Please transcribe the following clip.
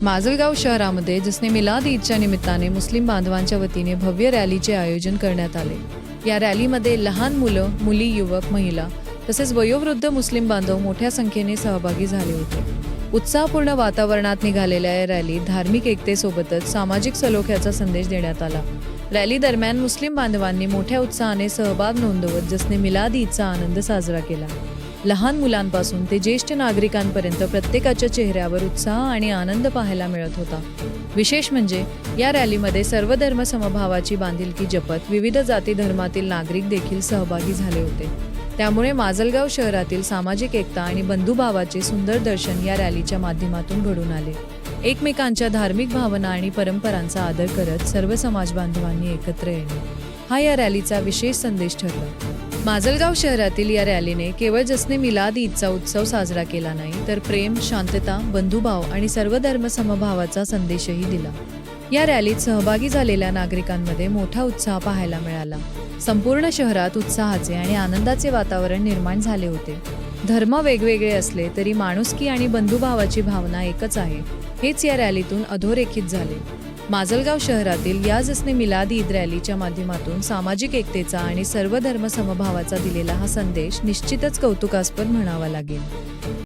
माजलगाव शहरामध्ये जसने मिलाद ईदच्या निमित्ताने मुस्लिम बांधवांच्या वतीने भव्य रॅलीचे आयोजन करण्यात आले। या रॅलीमध्ये लहान मुलं, मुली, युवक, महिला तसेच वयोवृद्ध मुस्लिम बांधव मोठ्या संख्येने सहभागी झाले होते। उत्साहपूर्ण वातावरणात निघालेल्या या रॅलीत धार्मिक एकतेसोबतच सामाजिक सलोख्याचा संदेश देण्यात आला। रॅली दरम्यान मुस्लिम बांधवांनी मोठ्या उत्साहाने सहभाग नोंदवत जसने मिलाद ईदचा आनंद साजरा केला। लहान मुलांपासून ते ज्येष्ठ नागरिकांपर्यंत प्रत्येकाच्या चेहऱ्यावर उत्साह आणि आनंद पाहायला मिळत होता। विशेष म्हणजे या रॅलीमध्ये सर्व धर्म समभावाची बांधिलकी जपत विविध जाती धर्मातील नागरिक देखील सहभागी झाले होते। त्यामुळे माजलगाव शहरातील सामाजिक एकता आणि बंधुभावाचे सुंदर दर्शन या रॅलीच्या माध्यमातून घडून आले। एकमेकांच्या धार्मिक भावना आणि परंपरांचा आदर करत सर्व समाज बांधवांनी एकत्र येणे हा या रॅलीचा विशेष संदेश ठरला। माजलगाव शहरातील या रॅलीने केवळ जसने मिलाद ईदचा उत्सव साजरा केला नाही, तर प्रेम, शांतता, बंधुभाव आणि सर्व धर्म समभावाचा संदेशही दिला। या रॅलीत सहभागी झालेल्या नागरिकांमध्ये मोठा उत्साह पाहायला मिळाला। संपूर्ण शहरात उत्साहाचे आणि आनंदाचे वातावरण निर्माण झाले होते। धर्म वेगवेगळे असले तरी माणुसकी आणि बंधुभावाची भावना एकच आहे, हेच या रॅलीतून अधोरेखित झाले। माजलगाव शहरातील या जसने मिलाद ईद रॅलीच्या माध्यमातून सामाजिक एकतेचा आणि सर्व धर्म समभावाचा दिलेला हा संदेश निश्चितच कौतुकास्पद म्हणावा लागेल।